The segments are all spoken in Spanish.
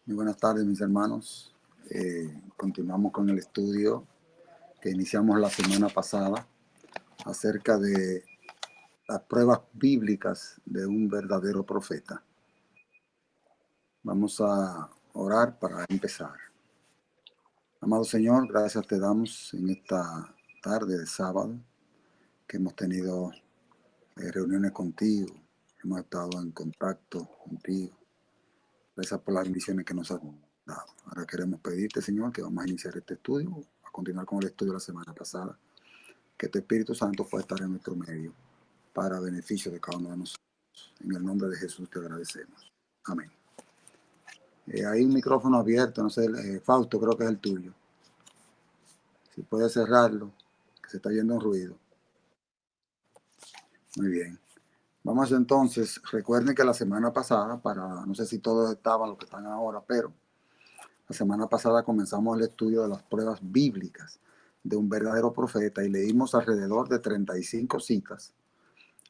Muy buenas tardes, mis hermanos. Continuamos con el estudio que iniciamos la semana pasada acerca de las pruebas bíblicas de un verdadero profeta. Vamos a orar para empezar. Amado Señor, gracias te damos en esta tarde de sábado que hemos tenido reuniones contigo, hemos estado en contacto contigo. Gracias por las bendiciones que nos has dado. Ahora queremos pedirte, Señor, que vamos a iniciar este estudio, a continuar con el estudio de la semana pasada, que tu Espíritu Santo pueda estar en nuestro medio para beneficio de cada uno de nosotros. En el nombre de Jesús te agradecemos. Amén. Hay un micrófono abierto, no sé, Fausto, creo que es el tuyo. Si puedes cerrarlo, que se está yendo un ruido. Muy bien. Vamos entonces, recuerden que la semana pasada, no sé si todos estaban los que están ahora, pero la semana pasada comenzamos el estudio de las pruebas bíblicas de un verdadero profeta y leímos alrededor de 35 citas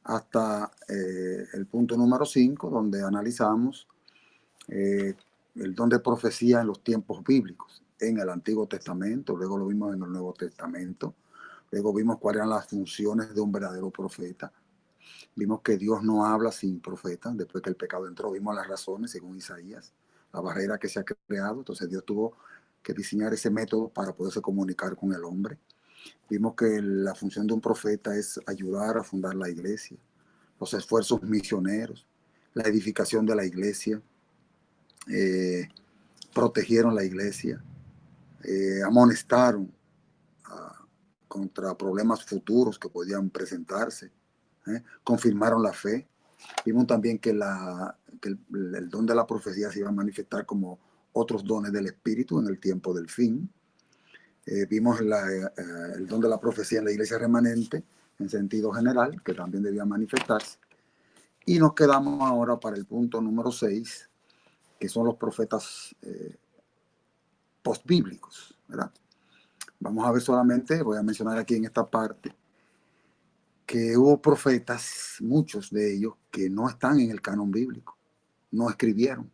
hasta el punto número 5, donde analizamos el don de profecía en los tiempos bíblicos, en el Antiguo Testamento, luego lo vimos en el Nuevo Testamento, luego vimos cuáles eran las funciones de un verdadero profeta. Vimos que Dios no habla sin profeta. Después que el pecado entró, vimos las razones, según Isaías, la barrera que se ha creado. Entonces Dios tuvo que diseñar ese método para poderse comunicar con el hombre. Vimos que la función de un profeta es ayudar a fundar la iglesia, los esfuerzos misioneros, la edificación de la iglesia, protegieron la iglesia, amonestaron contra problemas futuros que podían presentarse, confirmaron la fe. Vimos también que el don de la profecía se iba a manifestar como otros dones del Espíritu en el tiempo del fin. Vimos el don de la profecía en la iglesia remanente en sentido general, que también debía manifestarse. Y nos quedamos ahora para el punto número 6, que son los profetas postbíblicos, ¿verdad? Vamos a ver solamente, voy a mencionar aquí en esta parte, que hubo profetas, muchos de ellos, que no están en el canon bíblico, no escribieron,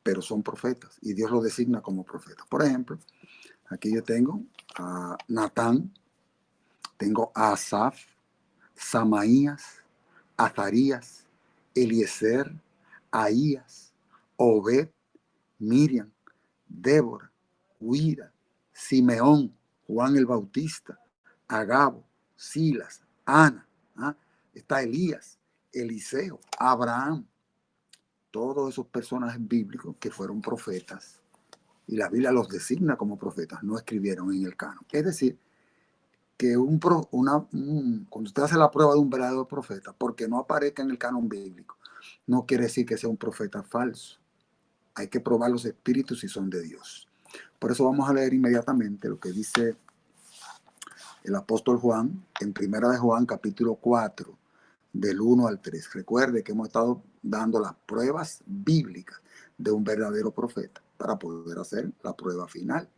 pero son profetas y Dios los designa como profetas. Por ejemplo, aquí yo tengo a Natán, tengo a Asaf, Samaías, Azarías, Eliezer, Ahías, Obed, Miriam, Débora, Huida, Simeón, Juan el Bautista, Agabo, Silas, Ana, ¿ah? Está Elías, Eliseo, Abraham, todos esos personajes bíblicos que fueron profetas y la Biblia los designa como profetas, no escribieron en el canon. Es decir, que cuando usted hace la prueba de un verdadero profeta, porque no aparezca en el canon bíblico, no quiere decir que sea un profeta falso. Hay que probar los espíritus si son de Dios. Por eso vamos a leer inmediatamente lo que dice el apóstol Juan en Primera de Juan, capítulo 4, del 1 al 3. Recuerde que hemos estado dando las pruebas bíblicas de un verdadero profeta para poder hacer la prueba final.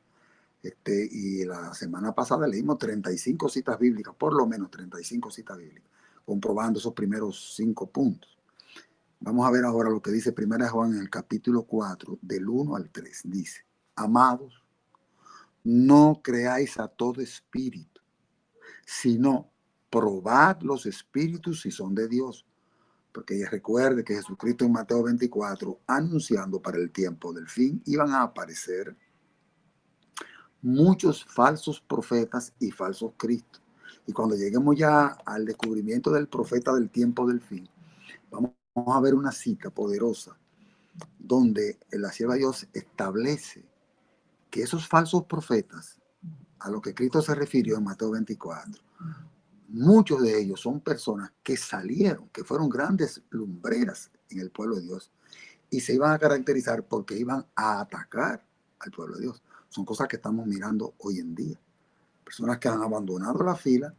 Y la semana pasada leímos 35 citas bíblicas, por lo menos 35 citas bíblicas, comprobando esos primeros 5 puntos. Vamos a ver ahora lo que dice 1 Juan en el capítulo 4, del 1 al 3. Dice, amados, no creáis a todo espíritu, sino probad los espíritus si son de Dios. Porque ella recuerde que Jesucristo en Mateo 24, anunciando para el tiempo del fin, iban a aparecer muchos falsos profetas y falsos cristos. Y cuando lleguemos ya al descubrimiento del profeta del tiempo del fin, vamos a ver una cita poderosa donde la sierva de Dios establece que esos falsos profetas, a los que Cristo se refirió en Mateo 24, muchos de ellos son personas que salieron, que fueron grandes lumbreras en el pueblo de Dios y se iban a caracterizar porque iban a atacar al pueblo de Dios. Son cosas que estamos mirando hoy en día. Personas que han abandonado la fila,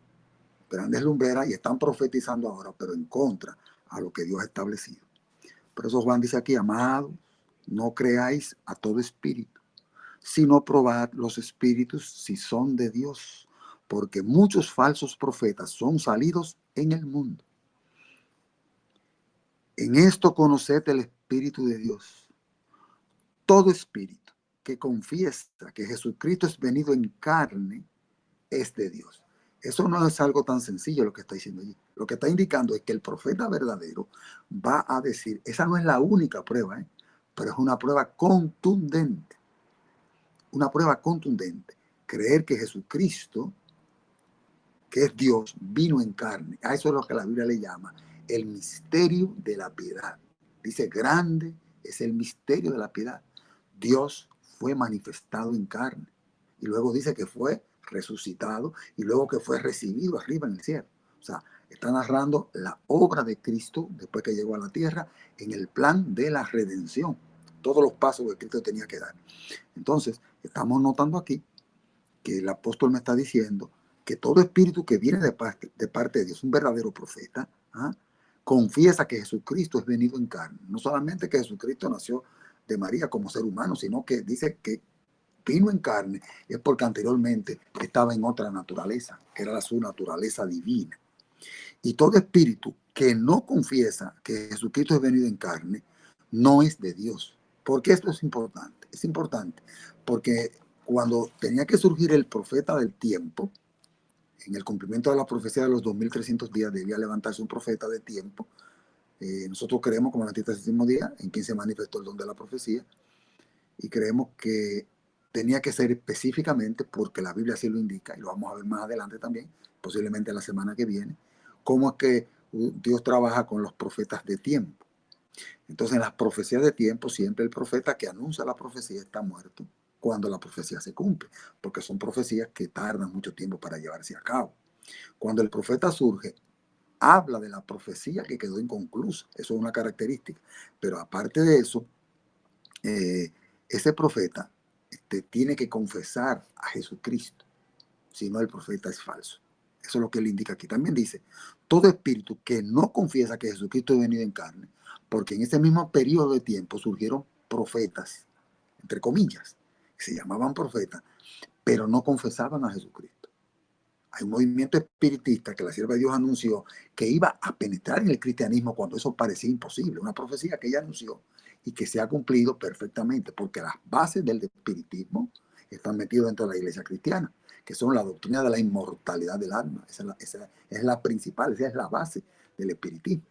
grandes lumbreras, y están profetizando ahora, pero en contra a lo que Dios ha establecido. Por eso Juan dice aquí, amados, no creáis a todo espíritu, sino probad los espíritus si son de Dios, porque muchos falsos profetas son salidos en el mundo. En esto conoced el Espíritu de Dios. todo espíritu que confiesa que Jesucristo es venido en carne es de Dios. Eso no es algo tan sencillo lo que está diciendo allí. Lo que está indicando es que el profeta verdadero va a decir, esa no es la única prueba, pero es una prueba contundente. Una prueba contundente. Creer que Jesucristo, que es Dios, vino en carne. A eso es lo que la Biblia le llama el misterio de la piedad. Dice, grande es el misterio de la piedad. Dios fue manifestado en carne. Y luego dice que fue resucitado y luego que fue recibido arriba en el cielo. O sea, está narrando la obra de Cristo después que llegó a la tierra en el plan de la redención. Todos los pasos que Cristo tenía que dar. Entonces, estamos notando aquí que el apóstol me está diciendo que todo espíritu que viene de parte de Dios, un verdadero profeta, ¿ah? Confiesa que Jesucristo es venido en carne. No solamente que Jesucristo nació de María como ser humano, sino que dice que vino en carne es porque anteriormente estaba en otra naturaleza, que era su naturaleza divina. Y todo espíritu que no confiesa que Jesucristo es venido en carne, no es de Dios. ¿Por qué esto es importante? Es importante porque cuando tenía que surgir el profeta del tiempo, en el cumplimiento de la profecía de los 2300 días, debía levantarse un profeta de tiempo. Nosotros creemos, como el 27º día, en quien se manifestó el don de la profecía, y creemos que tenía que ser específicamente, porque la Biblia así lo indica, y lo vamos a ver más adelante también, posiblemente la semana que viene, cómo es que Dios trabaja con los profetas de tiempo. Entonces, en las profecías de tiempo, siempre el profeta que anuncia la profecía está muerto cuando la profecía se cumple, porque son profecías que tardan mucho tiempo para llevarse a cabo. Cuando el profeta surge, habla de la profecía que quedó inconclusa, eso es una característica, pero aparte de eso, eh, ese profeta tiene que confesar a Jesucristo, si no el profeta es falso. Eso es lo que él indica aquí. También dice, todo espíritu que no confiesa que Jesucristo es venido en carne, porque en ese mismo periodo de tiempo surgieron profetas, entre comillas, que se llamaban profetas, pero no confesaban a Jesucristo. Hay un movimiento espiritista que la sierva de Dios anunció que iba a penetrar en el cristianismo cuando eso parecía imposible. Una profecía que ella anunció y que se ha cumplido perfectamente, porque las bases del espiritismo están metidas dentro de la iglesia cristiana, que son la doctrina de la inmortalidad del alma. Esa es la principal, esa es la base del espiritismo.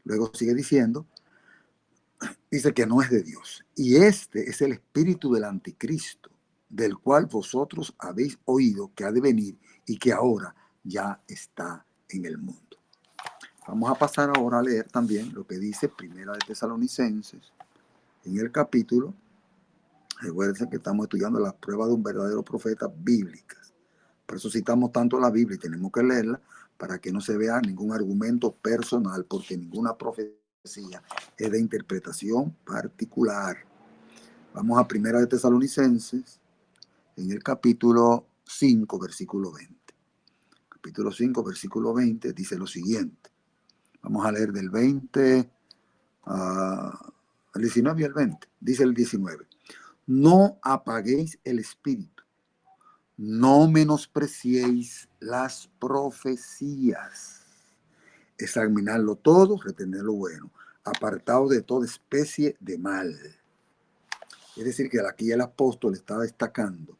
Luego sigue diciendo, dice que no es de Dios. Y este es el espíritu del anticristo, del cual vosotros habéis oído que ha de venir y que ahora ya está en el mundo. Vamos a pasar ahora a leer también lo que dice Primera de Tesalonicenses en el capítulo. Recuerden que estamos estudiando las pruebas de un verdadero profeta bíblicas. Por eso citamos tanto la Biblia y tenemos que leerla para que no se vea ningún argumento personal, porque ninguna profecía es de interpretación particular. Vamos a Primera de Tesalonicenses en el capítulo 5, versículo 20. Capítulo 5, versículo 20 dice lo siguiente. Vamos a leer del 20 al 19 y al 20. Dice el 19. No apaguéis el espíritu, no menospreciéis las profecías. Examinarlo todo, retener lo bueno, apartado de toda especie de mal. Es decir, que aquí el apóstol está destacando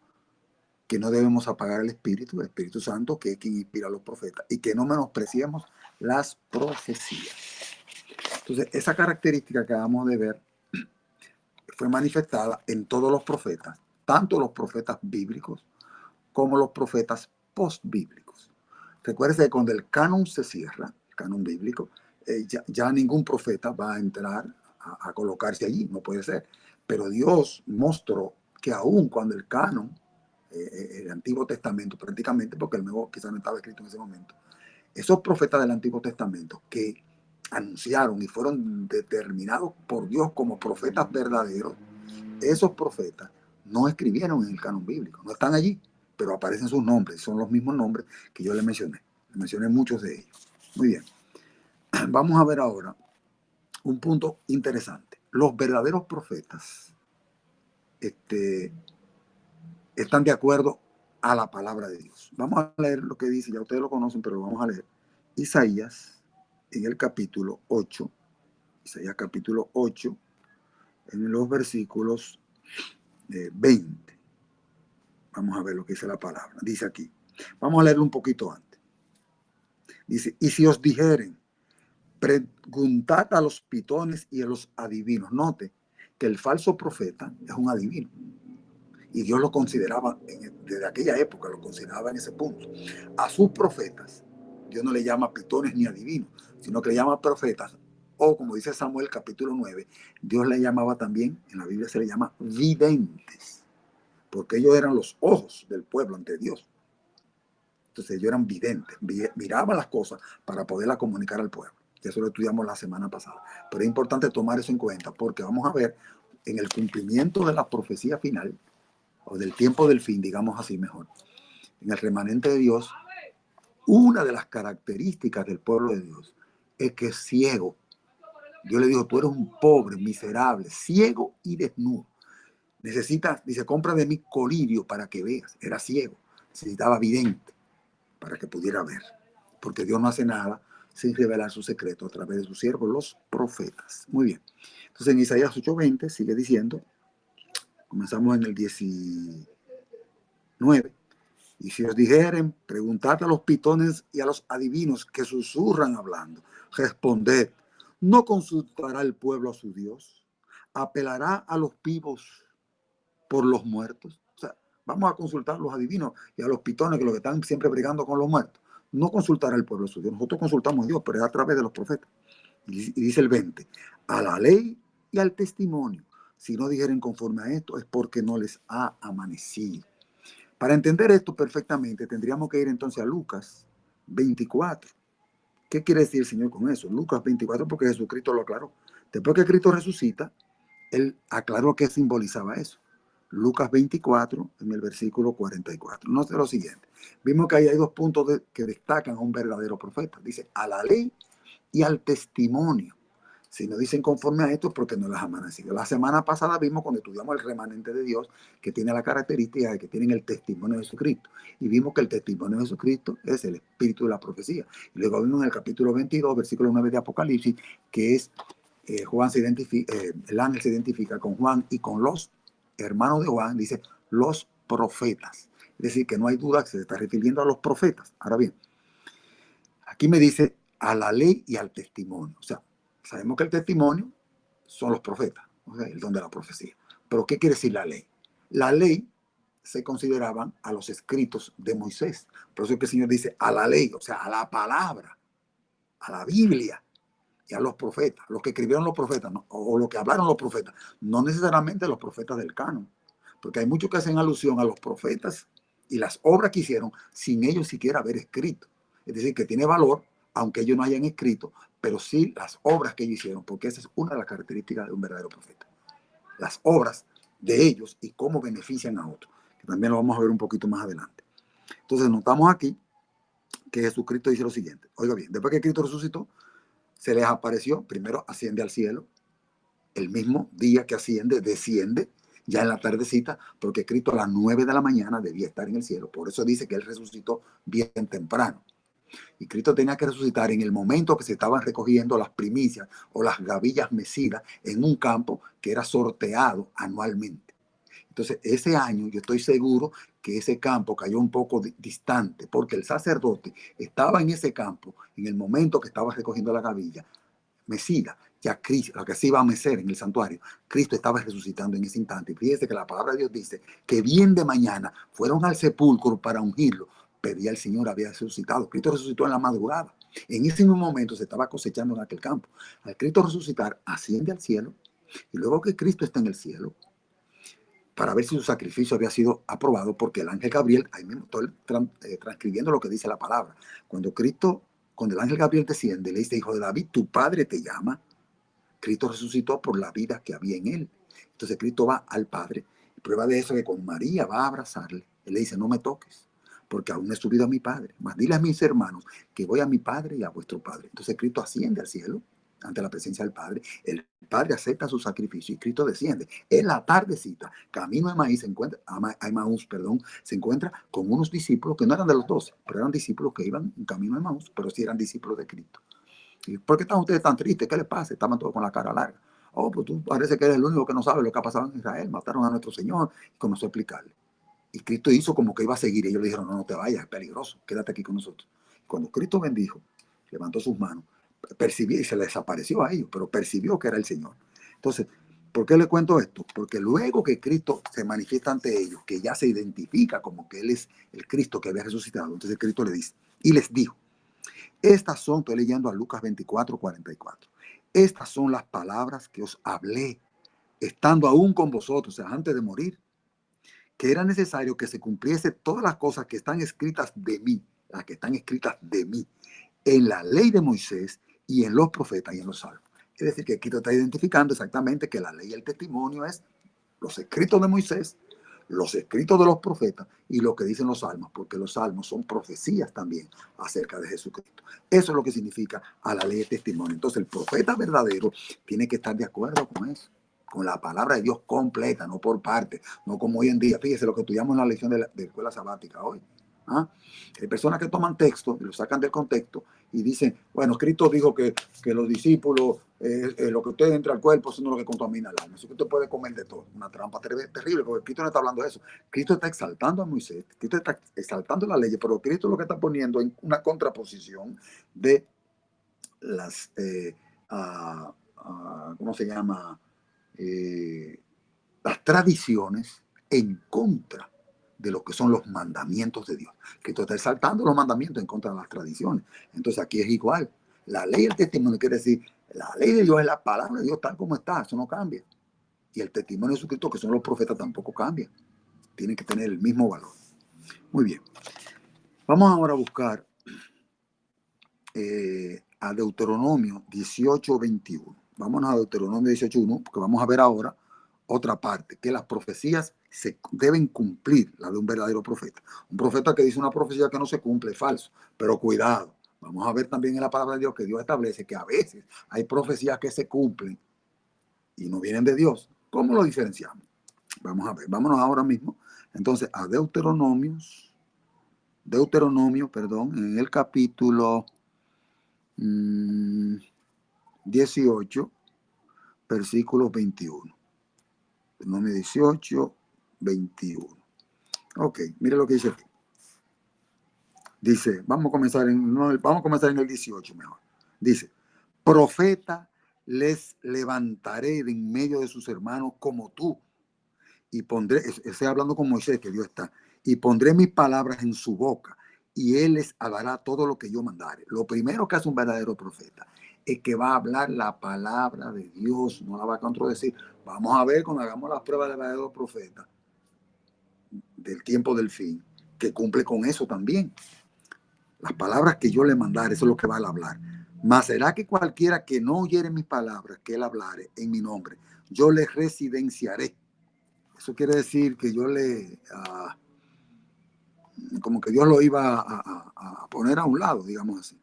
que no debemos apagar el Espíritu Santo, que es quien inspira a los profetas, y que no menospreciemos las profecías. Entonces, esa característica que acabamos de ver fue manifestada en todos los profetas, tanto los profetas bíblicos como los profetas postbíblicos. Recuerden que cuando el canon se cierra, el canon bíblico, ya ningún profeta va a entrar a colocarse allí, no puede ser. Pero Dios mostró que aún cuando el canon, el Antiguo Testamento prácticamente, porque el Nuevo quizás no estaba escrito en ese momento, esos profetas del Antiguo Testamento que anunciaron y fueron determinados por Dios como profetas verdaderos, esos profetas no escribieron en el canon bíblico, no están allí, pero aparecen sus nombres, son los mismos nombres que yo les mencioné muchos de ellos. Muy bien, vamos a ver ahora un punto interesante. Los verdaderos profetas están de acuerdo a la palabra de Dios. Vamos a leer lo que dice, ya ustedes lo conocen, pero lo vamos a leer. Isaías en el capítulo 8, Isaías capítulo 8, en los versículos 20. Vamos a ver lo que dice la palabra. Dice aquí. Vamos a leerlo un poquito antes. Dice, y si os dijeren, preguntad a los pitones y a los adivinos. Note que el falso profeta es un adivino. Y Dios lo consideraba, desde aquella época lo consideraba en ese punto. A sus profetas, Dios no le llama pitones ni adivinos, sino que le llama profetas, o como dice Samuel capítulo 9, Dios le llamaba también, en la Biblia se le llama videntes, porque ellos eran los ojos del pueblo ante Dios. Entonces ellos eran videntes, miraban las cosas para poderlas comunicar al pueblo. Eso lo estudiamos la semana pasada. Pero es importante tomar eso en cuenta, porque vamos a ver en el cumplimiento de la profecía final, o del tiempo del fin, digamos así mejor, en el remanente de Dios, una de las características del pueblo de Dios es que es ciego. Dios le dijo, tú eres un pobre, miserable, ciego y desnudo. Necesitas, dice, compra de mí colirio para que veas. Era ciego, necesitaba vidente para que pudiera ver. Porque Dios no hace nada sin revelar su secreto a través de sus siervos, los profetas. Muy bien. Entonces en Isaías 8:20 sigue diciendo, comenzamos en el 19. Y si os dijeren, preguntad a los pitones y a los adivinos que susurran hablando, responded, ¿no consultará el pueblo a su Dios? ¿Apelará a los vivos por los muertos? O sea, vamos a consultar a los adivinos y a los pitones, que los que están siempre brigando con los muertos. No consultará el pueblo a su Dios. Nosotros consultamos a Dios, pero es a través de los profetas. Y dice el 20, a la ley y al testimonio. Si no dijeren conforme a esto, es porque no les ha amanecido. Para entender esto perfectamente, tendríamos que ir entonces a Lucas 24. ¿Qué quiere decir el Señor con eso? Lucas 24, porque Jesucristo lo aclaró. Después que Cristo resucita, Él aclaró qué simbolizaba eso. Lucas 24, en el versículo 44. No sé lo siguiente. Vimos que ahí hay dos puntos que destacan a un verdadero profeta. Dice, a la ley y al testimonio. Si no dicen conforme a esto, porque no las amanecido. La semana pasada vimos cuando estudiamos el remanente de Dios, que tiene la característica de que tienen el testimonio de Jesucristo. Y vimos que el testimonio de Jesucristo es el espíritu de la profecía. Y luego vimos en el capítulo 22, versículo 9 de Apocalipsis, que es Juan se identifica, el ángel se identifica con Juan y con los hermanos de Juan, dice los profetas. Es decir, que no hay duda que se está refiriendo a los profetas. Ahora bien, aquí me dice a la ley y al testimonio. O sea, sabemos que el testimonio son los profetas, o sea, el don de la profecía. Pero ¿qué quiere decir la ley? La ley se consideraban a los escritos de Moisés. Por eso es que el Señor dice a la ley, o sea, a la palabra, a la Biblia y a los profetas, los que escribieron los profetas, ¿no? O lo que hablaron los profetas, no necesariamente los profetas del canon, porque hay muchos que hacen alusión a los profetas y las obras que hicieron sin ellos siquiera haber escrito. Es decir, que tiene valor, aunque ellos no hayan escrito, pero sí las obras que ellos hicieron, porque esa es una de las características de un verdadero profeta. Las obras de ellos y cómo benefician a otros, que también lo vamos a ver un poquito más adelante. Entonces notamos aquí que Jesucristo dice lo siguiente. Oiga bien, después que Cristo resucitó, se les apareció, primero asciende al cielo, el mismo día que asciende, desciende, ya en la tardecita, porque Cristo a las 9 de la mañana debía estar en el cielo. Por eso dice que Él resucitó bien temprano. Y Cristo tenía que resucitar en el momento que se estaban recogiendo las primicias o las gavillas mecidas en un campo que era sorteado anualmente. Entonces, ese año yo estoy seguro que ese campo cayó un poco distante, porque el sacerdote estaba en ese campo en el momento que estaba recogiendo la gavilla mecida, ya Cristo, la que se iba a mecer en el santuario, Cristo estaba resucitando en ese instante. Y fíjese que la palabra de Dios dice que bien de mañana fueron al sepulcro para ungirlo, pero ya el Señor había resucitado. Cristo resucitó en la madrugada. En ese mismo momento se estaba cosechando en aquel campo. Al Cristo resucitar, asciende al cielo, y luego que Cristo está en el cielo, para ver si su sacrificio había sido aprobado, porque el ángel Gabriel, ahí mismo estoy transcribiendo lo que dice la palabra. Cuando el ángel Gabriel desciende, le dice, hijo de David, tu padre te llama. Cristo resucitó por la vida que había en él. Entonces Cristo va al Padre. Prueba de eso es que con María va a abrazarle. Él le dice, no me toques, porque aún no he subido a mi Padre. Mas dile a mis hermanos que voy a mi Padre y a vuestro Padre. Entonces Cristo asciende al cielo ante la presencia del Padre. El Padre acepta su sacrificio y Cristo desciende. En la tardecita, camino a Maíz, a Emaús, perdón, se encuentra con unos discípulos que no eran de los 12, pero eran discípulos que iban en camino a Emaús, pero sí eran discípulos de Cristo. ¿Por qué están ustedes tan tristes? ¿Qué les pasa? Estaban todos con la cara larga. Oh, pues tú parece que eres el único que no sabe lo que ha pasado en Israel. Mataron a nuestro Señor. Y comenzó a explicarle. Y Cristo hizo como que iba a seguir. Y ellos le dijeron, no, no te vayas, es peligroso. Quédate aquí con nosotros. Cuando Cristo bendijo, levantó sus manos, percibió y se le desapareció a ellos, pero percibió que era el Señor. Entonces, ¿por qué le cuento esto? Porque luego que Cristo se manifiesta ante ellos, que ya se identifica como que Él es el Cristo que había resucitado, entonces Cristo le dice, y les dijo, estas son, estoy leyendo a Lucas 24:44, estas son las palabras que os hablé, estando aún con vosotros, o sea, antes de morir, que era necesario que se cumpliese todas las cosas que están escritas de mí, las que están escritas de mí, en la ley de Moisés y en los profetas y en los salmos. Es decir, que Cristo está identificando exactamente que la ley y el testimonio es los escritos de Moisés, los escritos de los profetas y lo que dicen los salmos, porque los salmos son profecías también acerca de Jesucristo. Eso es lo que significa a la ley de testimonio. Entonces el profeta verdadero tiene que estar de acuerdo con eso, con la palabra de Dios completa, no por parte, no como hoy en día. Fíjese lo que estudiamos en la lección de escuela sabática hoy. ¿Ah? Hay personas que toman texto y lo sacan del contexto y dicen, bueno, Cristo dijo que los discípulos, lo que usted entra al cuerpo, eso no es lo que contamina el alma. Eso que usted puede comer de todo. Una trampa terrible, porque Cristo no está hablando de eso. Cristo está exaltando a Moisés, Cristo está exaltando la ley, pero Cristo lo que está poniendo en una contraposición de las, ¿cómo se llama? Las tradiciones en contra de lo que son los mandamientos de Dios. Cristo está exaltando los mandamientos en contra de las tradiciones. Entonces aquí es igual. La ley y el testimonio quiere decir, la ley de Dios es la palabra de Dios tal como está, eso no cambia. Y el testimonio de Jesucristo, que son los profetas, tampoco cambia. Tienen que tener el mismo valor. Muy bien. Vamos ahora a buscar a Deuteronomio 18:21. Vámonos a Deuteronomio 18:1, porque vamos a ver ahora otra parte, que las profecías se deben cumplir, la de un verdadero profeta. Un profeta que dice una profecía que no se cumple es falso, pero cuidado, vamos a ver también en la palabra de Dios que Dios establece que a veces hay profecías que se cumplen y no vienen de Dios. ¿Cómo lo diferenciamos? Vamos a ver, vámonos ahora mismo entonces a Deuteronomio, perdón, en el capítulo 18, versículos 21. Deuteronomio 18, 21. Ok, mire lo que dice aquí. Dice, vamos a comenzar en el 18 mejor. Dice, profeta les levantaré de en medio de sus hermanos como tú. Y pondré, estoy hablando con Moisés, que Dios está, y pondré mis palabras en su boca, y él les hablará todo lo que yo mandare. Lo primero que hace un verdadero profeta es que va a hablar la palabra de Dios, no la va a contradecir. Vamos a ver cuando hagamos las pruebas del verdadero profeta del tiempo del fin, que cumple con eso también. Las palabras que yo le mandare, eso es lo que va a hablar. Mas será que cualquiera que no oyere mis palabras, que él hablare en mi nombre, yo le residenciaré. Eso quiere decir que yo como que Dios lo iba a poner a un lado, digamos así.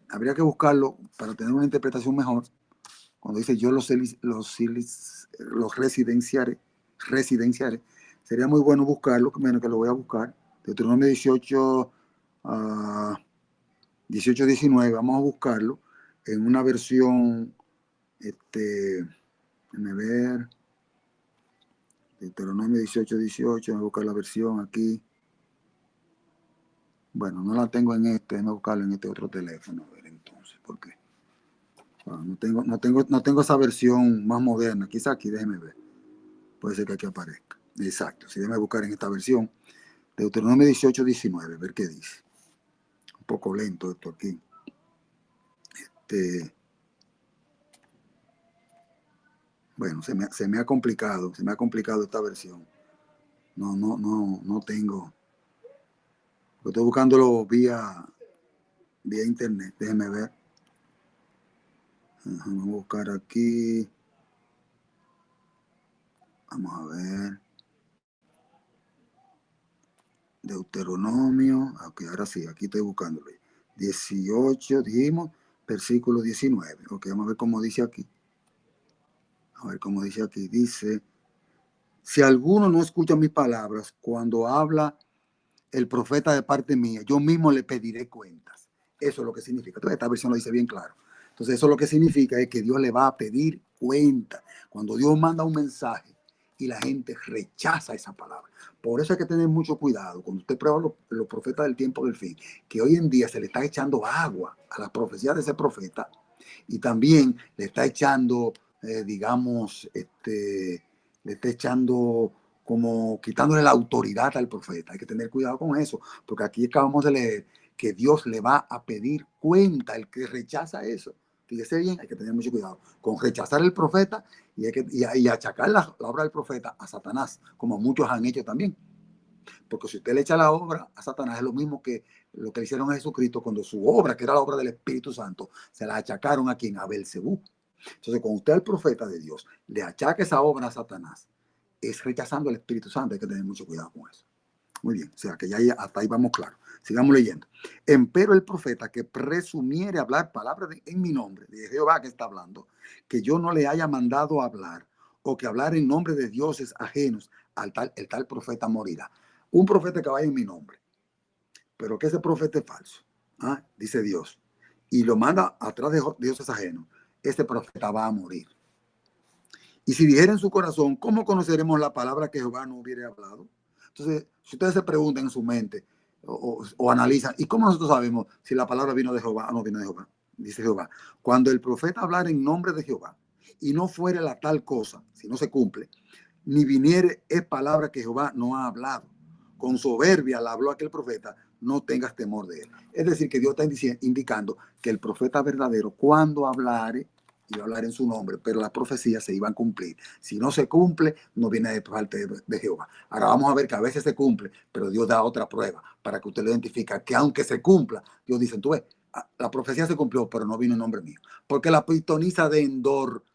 Habría que buscarlo para tener una interpretación mejor. Cuando dice yo los residenciaré, sería muy bueno buscarlo, menos que lo voy a buscar. Deuteronomio 18, 19, vamos a buscarlo en una versión, déjame ver, Deuteronomio 18, voy a buscar la versión aquí. Bueno, no la tengo en déjame buscarla en este otro teléfono, a ver entonces, ¿por qué? No tengo esa versión más moderna, quizá aquí, déjeme ver. Puede ser que aquí aparezca. Exacto, si déjeme buscar en esta versión. Deuteronomio 18, 19, ver qué dice. Un poco lento esto aquí. Bueno, se me ha complicado esta versión. No tengo. Estoy buscándolo vía internet, déjeme ver. Vamos a buscar aquí. Vamos a ver. Deuteronomio. Ok, ahora sí, aquí estoy buscándolo. 18, dijimos, versículo 19. Ok, vamos a ver cómo dice aquí. A ver cómo dice aquí. Dice, si alguno no escucha mis palabras, cuando habla el profeta de parte mía, yo mismo le pediré cuentas. Eso es lo que significa. Entonces, esta versión lo dice bien claro. Entonces eso lo que significa es que Dios le va a pedir cuenta. Cuando Dios manda un mensaje y la gente rechaza esa palabra. Por eso hay que tener mucho cuidado cuando usted prueba los profetas del tiempo del fin, que hoy en día se le está echando agua a las profecías de ese profeta y también le está echando, digamos, le está echando como quitándole la autoridad al profeta. Hay que tener cuidado con eso, porque aquí acabamos de leer que Dios le va a pedir cuenta. El que rechaza eso, fíjese bien, hay que tener mucho cuidado con rechazar el profeta y achacar la obra del profeta a Satanás, como muchos han hecho también. Porque si usted le echa la obra a Satanás, es lo mismo que lo que le hicieron a Jesucristo cuando su obra, que era la obra del Espíritu Santo, se la achacaron a quien, a Belcebú. Entonces, cuando usted, el profeta de Dios, le achaca esa obra a Satanás, es rechazando el Espíritu Santo. Hay que tener mucho cuidado con eso. Muy bien, o sea que ya hasta ahí vamos claro. Sigamos leyendo. Empero el profeta que presumiere hablar palabras en mi nombre, de Jehová que está hablando, que yo no le haya mandado hablar, o que hablar en nombre de dioses ajenos, el tal profeta morirá. Un profeta que vaya en mi nombre, pero que ese profeta es falso, ¿ah? Dice Dios, y lo manda atrás de dioses ajenos, ese profeta va a morir. Y si dijera en su corazón, ¿cómo conoceremos la palabra que Jehová no hubiera hablado? Entonces, si ustedes se preguntan en su mente o analizan, ¿y cómo nosotros sabemos si la palabra vino de Jehová o no vino de Jehová? Dice Jehová, cuando el profeta hablara en nombre de Jehová y no fuere la tal cosa, si no se cumple, ni viniere es palabra que Jehová no ha hablado. Con soberbia la habló aquel profeta, no tengas temor de él. Es decir, que Dios está indicando que el profeta verdadero, cuando hablare, iba a hablar en su nombre, pero las profecías se iban a cumplir. Si no se cumple, no viene de parte de Jehová. Ahora vamos a ver que a veces se cumple, pero Dios da otra prueba para que usted lo identifique, que aunque se cumpla, Dios dice, tú ves, la profecía se cumplió, pero no vino en nombre mío. Porque la pitonisa de Endor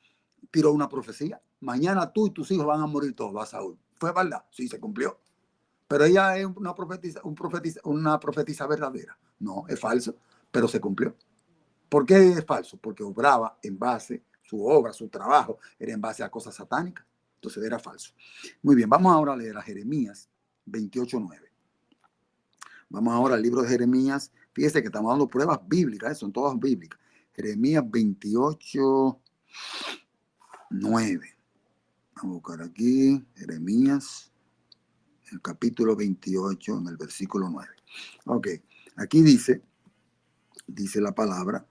tiró una profecía. Mañana tú y tus hijos van a morir todos, a Saúl. ¿Fue verdad? Sí, se cumplió. Pero ella es una profetisa verdadera. No, es falso, pero se cumplió. ¿Por qué es falso? Porque obraba en base, su obra, su trabajo, era en base a cosas satánicas. Entonces era falso. Muy bien, vamos ahora a leer a Jeremías 28:9. Vamos ahora al libro de Jeremías. Fíjese que estamos dando pruebas bíblicas, son todas bíblicas. Jeremías 28:9. Vamos a buscar aquí Jeremías, el capítulo 28, en el versículo 9. Ok, aquí dice la palabra,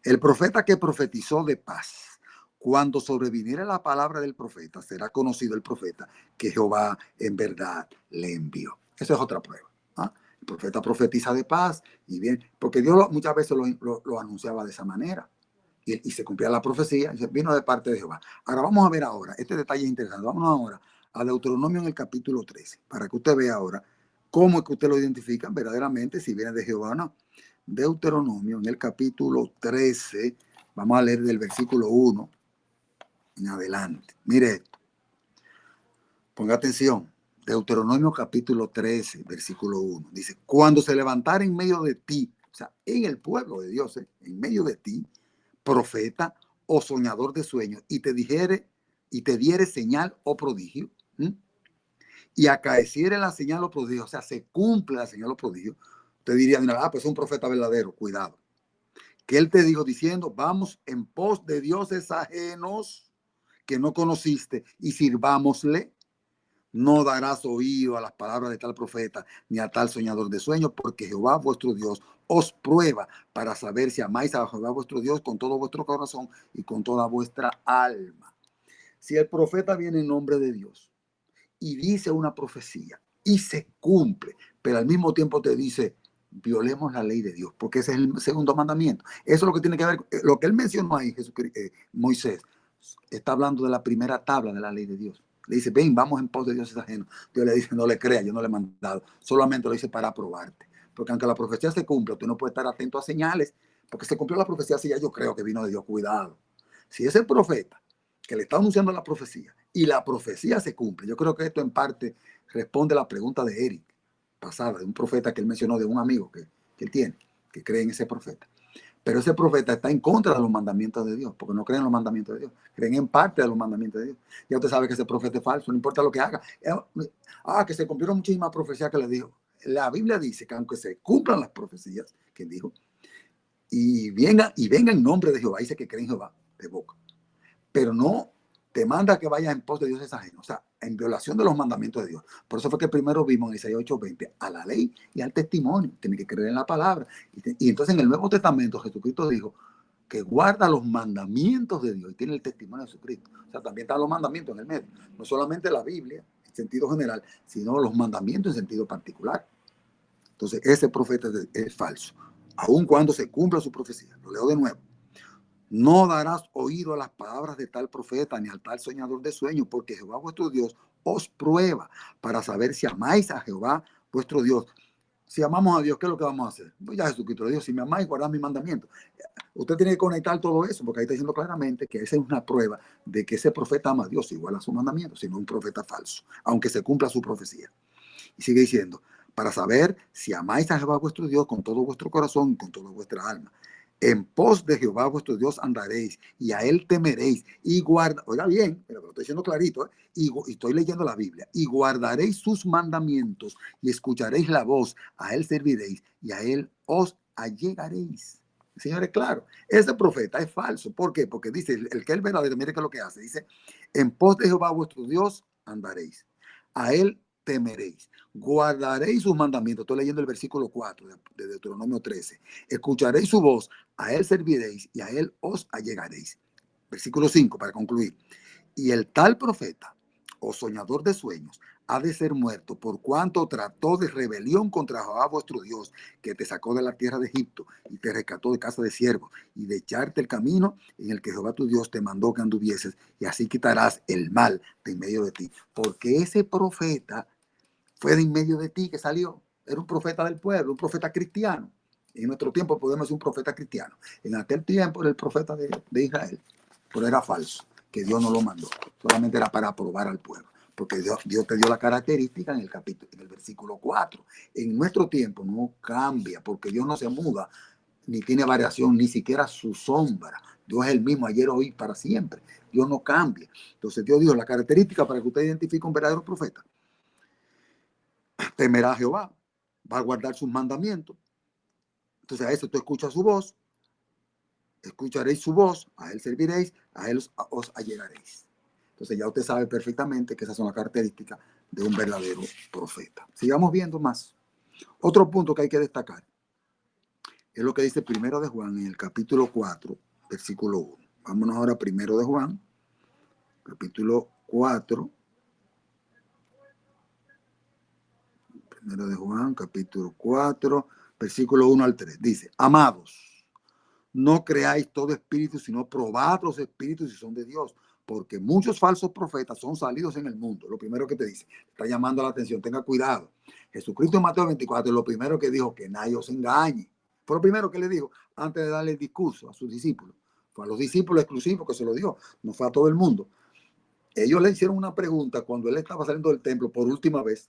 el profeta que profetizó de paz, cuando sobreviniera la palabra del profeta, será conocido el profeta que Jehová en verdad le envió. Esa es otra prueba. ¿Ah? El profeta profetiza de paz y bien, porque Dios muchas veces lo anunciaba de esa manera. Y se cumplía la profecía, y vino de parte de Jehová. Ahora vamos a ver ahora, este detalle es interesante, vamos ahora a Deuteronomio en el capítulo 13, para que usted vea ahora cómo es que usted lo identifica verdaderamente, si viene de Jehová o no. Deuteronomio en el capítulo 13, vamos a leer del versículo 1 en adelante. Mire esto, ponga atención. Deuteronomio capítulo 13, versículo 1. Dice, cuando se levantara en medio de ti, o sea, en el pueblo de Dios, en medio de ti, profeta o soñador de sueños, y te diere señal o prodigio, y acaeciere la señal o prodigio, o sea, se cumple la señal o prodigio, te diría, mira, pues es un profeta verdadero, cuidado. Que él te dijo diciendo, vamos en pos de dioses ajenos que no conociste y sirvámosle. No darás oído a las palabras de tal profeta ni a tal soñador de sueños, porque Jehová vuestro Dios os prueba para saber si amáis a Jehová vuestro Dios con todo vuestro corazón y con toda vuestra alma. Si el profeta viene en nombre de Dios y dice una profecía y se cumple, pero al mismo tiempo te dice, violemos la ley de Dios, porque ese es el segundo mandamiento. Eso es lo que tiene que ver, lo que él mencionó ahí, Moisés, está hablando de la primera tabla de la ley de Dios. Le dice, ven, vamos en pos de dioses ajenos. Dios le dice, no le creas, yo no le he mandado. Solamente lo hice para probarte. Porque aunque la profecía se cumpla, tú no puedes estar atento a señales, porque se cumplió la profecía, así ya yo creo que vino de Dios. Cuidado. Si es el profeta que le está anunciando la profecía y la profecía se cumple, yo creo que esto en parte responde a la pregunta de Eric pasada, de un profeta que él mencionó, de un amigo que él tiene, que cree en ese profeta. Pero ese profeta está en contra de los mandamientos de Dios, porque no creen en los mandamientos de Dios, creen en parte de los mandamientos de Dios. Ya usted sabe que ese profeta es falso, no importa lo que haga. Que se cumplieron muchísimas profecías que le dijo. La Biblia dice que aunque se cumplan las profecías que dijo, venga en nombre de Jehová, dice que cree en Jehová de boca, pero no te manda que vayas en pos de Dios es ajeno, o sea, en violación de los mandamientos de Dios. Por eso fue que primero vimos en Isaías 8:20 a la ley y al testimonio, tiene que creer en la palabra. Y entonces en el Nuevo Testamento Jesucristo dijo que guarda los mandamientos de Dios y tiene el testimonio de Jesucristo. O sea, también están los mandamientos en el medio, no solamente la Biblia en sentido general, sino los mandamientos en sentido particular. Entonces ese profeta es falso, aun cuando se cumpla su profecía. Lo leo de nuevo. No darás oído a las palabras de tal profeta ni al tal soñador de sueños, porque Jehová vuestro Dios os prueba para saber si amáis a Jehová vuestro Dios. Si amamos a Dios, ¿qué es lo que vamos a hacer? Pues ya Jesucristo le dijo, si me amáis, guardad mis mandamientos. Usted tiene que conectar todo eso, porque ahí está diciendo claramente que esa es una prueba de que ese profeta ama a Dios igual a sus mandamientos, sino un profeta falso, aunque se cumpla su profecía. Y sigue diciendo, para saber si amáis a Jehová vuestro Dios con todo vuestro corazón y con toda vuestra alma. En pos de Jehová vuestro Dios andaréis y a él temeréis y guarda, oiga bien, pero lo estoy diciendo clarito, y estoy leyendo la Biblia, y guardaréis sus mandamientos y escucharéis la voz, a él serviréis y a él os allegaréis. Señores, claro, ese profeta es falso. ¿Por qué? Porque dice, el que es verdadero, mire qué es lo que hace. Dice, en pos de Jehová vuestro Dios andaréis, a él temeréis, guardaréis sus mandamientos. Estoy leyendo el versículo 4 de Deuteronomio 13. Escucharéis su voz, a él serviréis y a él os allegaréis. Versículo 5 para concluir. Y el tal profeta o soñador de sueños ha de ser muerto por cuanto trató de rebelión contra Jehová vuestro Dios, que te sacó de la tierra de Egipto y te rescató de casa de siervos y de echarte el camino en el que Jehová tu Dios te mandó que anduvieses, y así quitarás el mal de en medio de ti. Porque ese profeta fue de en medio de ti que salió. Era un profeta del pueblo, un profeta cristiano. En nuestro tiempo podemos ser un profeta cristiano. En aquel tiempo era el profeta de Israel, pero era falso, que Dios no lo mandó. Solamente era para aprobar al pueblo. Porque Dios te dio la característica en el versículo 4. En nuestro tiempo no cambia, porque Dios no se muda, ni tiene variación, ni siquiera su sombra. Dios es el mismo ayer, hoy, para siempre. Dios no cambia. Entonces Dios dijo la característica para que usted identifique un verdadero profeta: temerá a Jehová, va a guardar sus mandamientos. Entonces a eso tú escuchas su voz, escucharéis su voz, a él serviréis, a él os allegaréis. Entonces ya usted sabe perfectamente que esas son las características de un verdadero profeta. Sigamos viendo más. Otro punto que hay que destacar es lo que dice Primero de Juan en el capítulo 4, versículo 1. Vámonos ahora a Primero de Juan, capítulo 4. Primero de Juan, capítulo 4, versículo 1 al 3. Dice, amados, no creáis todo espíritu, sino probad los espíritus si son de Dios, porque muchos falsos profetas son salidos en el mundo. Lo primero que te dice, está llamando la atención, tenga cuidado. Jesucristo en Mateo 24, lo primero que dijo, que nadie os engañe. Fue lo primero que le dijo antes de darle el discurso a sus discípulos. Fue a los discípulos exclusivos que se lo dio, no fue a todo el mundo. Ellos le hicieron una pregunta cuando él estaba saliendo del templo por última vez,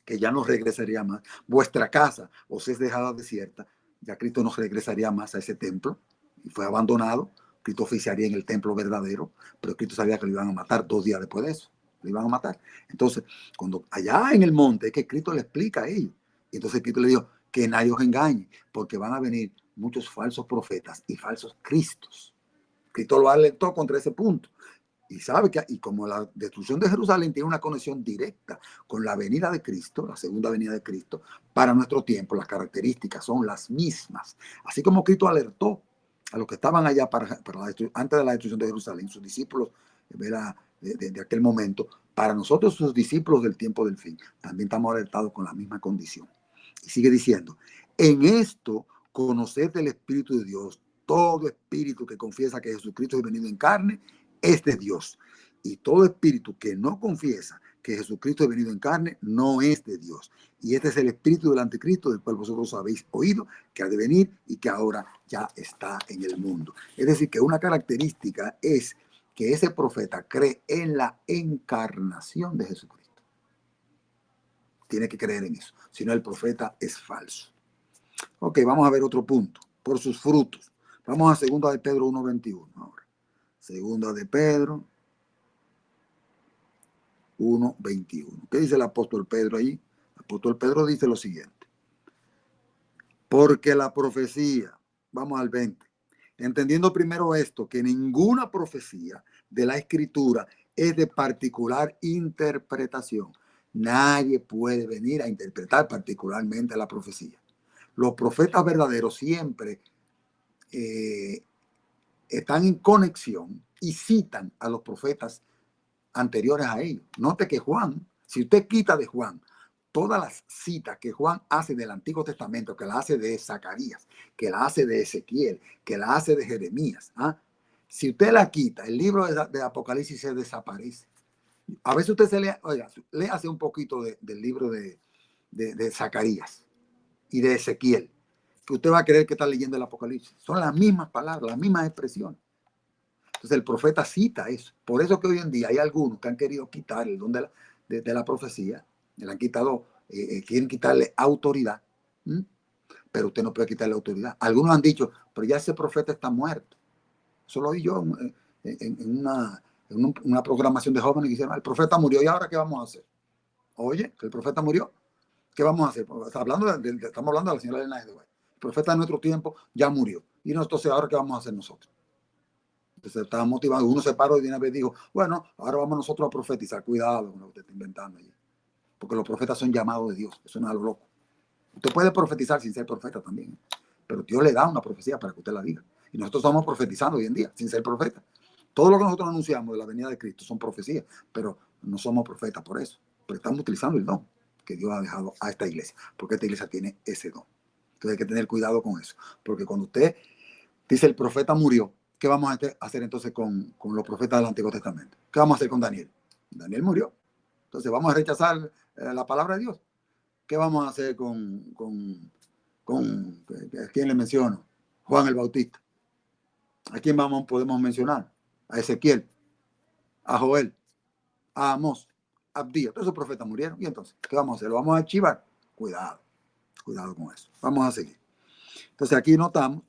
que ya no regresaría más. Vuestra casa os es dejada desierta. Ya Cristo no regresaría más a ese templo y fue abandonado. Cristo oficiaría en el templo verdadero, pero Cristo sabía que lo iban a matar 2 días después de eso. Lo iban a matar. Entonces, cuando allá en el monte, es que Cristo le explica a ellos. Y entonces Cristo le dijo, que nadie os engañe, porque van a venir muchos falsos profetas y falsos cristos. Cristo lo alertó contra ese punto. Y sabe que, y como la destrucción de Jerusalén tiene una conexión directa con la venida de Cristo, la segunda venida de Cristo, para nuestro tiempo las características son las mismas. Así como Cristo alertó a los que estaban allá antes de la destrucción de Jerusalén, sus discípulos de aquel momento, para nosotros, sus discípulos del tiempo del fin, también estamos alertados con la misma condición. Y sigue diciendo, en esto conoced el Espíritu de Dios. Todo espíritu que confiesa que Jesucristo es venido en carne es de Dios. Y todo espíritu que no confiesa que Jesucristo es venido en carne no es de Dios. Y este es el espíritu del anticristo, del cual vosotros habéis oído, que ha de venir y que ahora ya está en el mundo. Es decir, que una característica es que ese profeta cree en la encarnación de Jesucristo. Tiene que creer en eso. Si no, el profeta es falso. Ok, vamos a ver otro punto. Por sus frutos. Vamos a 2 de Pedro 1:21 ahora. 2 de Pedro 1:21. ¿Qué dice el apóstol Pedro ahí? El apóstol Pedro dice lo siguiente. Porque la profecía Vamos al 20. Entendiendo primero esto, que ninguna profecía de la Escritura es de particular interpretación. Nadie puede venir a interpretar particularmente la profecía. Los profetas verdaderos siempre eh, están en conexión y citan a los profetas anteriores a ellos. Note que Juan, si usted quita de Juan todas las citas que Juan hace del Antiguo Testamento, que la hace de Zacarías, que la hace de Ezequiel, que la hace de Jeremías, ¿ah? Si usted la quita, el libro de Apocalipsis se desaparece. A veces usted se lee, oiga, léase un poquito del libro de Zacarías y de Ezequiel, que usted va a creer que está leyendo el Apocalipsis. Son las mismas palabras, las mismas expresiones. Entonces el profeta cita eso. Por eso que hoy en día hay algunos que han querido quitar el don de la profecía, le han quitado, quieren quitarle autoridad, ¿m? Pero usted no puede quitarle autoridad. Algunos han dicho, pero ya ese profeta está muerto. Eso lo oí yo en una programación de jóvenes que dijeron, el profeta murió, ¿y ahora qué vamos a hacer? Oye, que el profeta murió, ¿qué vamos a hacer? Estamos hablando de la señora Elena de White. El profeta de nuestro tiempo ya murió. Y entonces, ¿ahora qué vamos a hacer nosotros? Entonces estaba motivado. Uno se paró y de una vez dijo, bueno, ahora vamos nosotros a profetizar. Cuidado con lo que usted está inventando allí. Porque los profetas son llamados de Dios. Eso no es a lo loco. Usted puede profetizar sin ser profeta también. Pero Dios le da una profecía para que usted la diga. Y nosotros estamos profetizando hoy en día sin ser profeta. Todo lo que nosotros anunciamos de la venida de Cristo son profecías. Pero no somos profetas por eso. Pero estamos utilizando el don que Dios ha dejado a esta iglesia. Porque esta iglesia tiene ese don. Entonces hay que tener cuidado con eso. Porque cuando usted dice el profeta murió, ¿qué vamos a hacer entonces con los profetas del Antiguo Testamento? ¿Qué vamos a hacer con Daniel? Daniel murió. Entonces vamos a rechazar la palabra de Dios. ¿Qué vamos a hacer ¿a quién le menciono? Juan el Bautista. ¿A quién podemos mencionar? A Ezequiel, a Joel, a Amós, a Abdías. Todos esos profetas murieron. ¿Y entonces qué vamos a hacer? ¿Lo vamos a archivar? Cuidado, cuidado con eso. Vamos a seguir. Entonces aquí notamos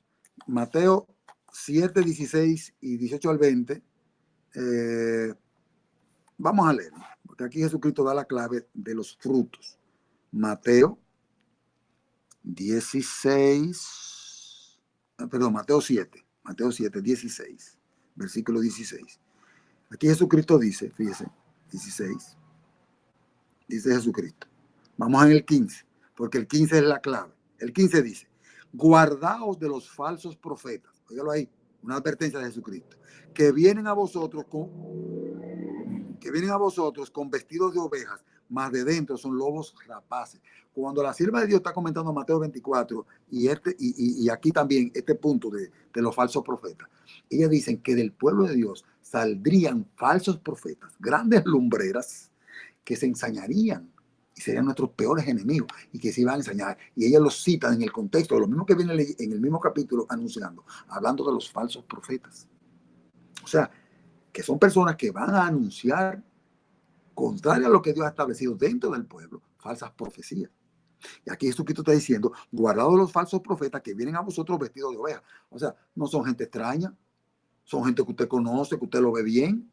Mateo 7, 16 y 18 al 20. Vamos a leer, porque aquí Jesucristo da la clave de los frutos. Mateo 16, Mateo 7, 16, versículo 16. Aquí Jesucristo dice, fíjese, 16, dice Jesucristo. Vamos en el 15, porque el 15 es la clave. El 15 dice, guardaos de los falsos profetas. Óigalo ahí, una advertencia de Jesucristo. Que vienen a vosotros con vestidos de ovejas, mas de dentro son lobos rapaces. Cuando la sierva de Dios está comentando Mateo 24 y aquí también este punto de los falsos profetas, ellas dicen que del pueblo de Dios saldrían falsos profetas, grandes lumbreras que se ensañarían y serían nuestros peores enemigos y que se iban a ensañar. Y ellas los citan en el contexto de lo mismo que viene en el mismo capítulo anunciando, hablando de los falsos profetas. O sea, que son personas que van a anunciar, contrario a lo que Dios ha establecido dentro del pueblo, falsas profecías. Y aquí Jesucristo está diciendo, guardados los falsos profetas que vienen a vosotros vestidos de oveja. O sea, no son gente extraña, son gente que usted conoce, que usted lo ve bien.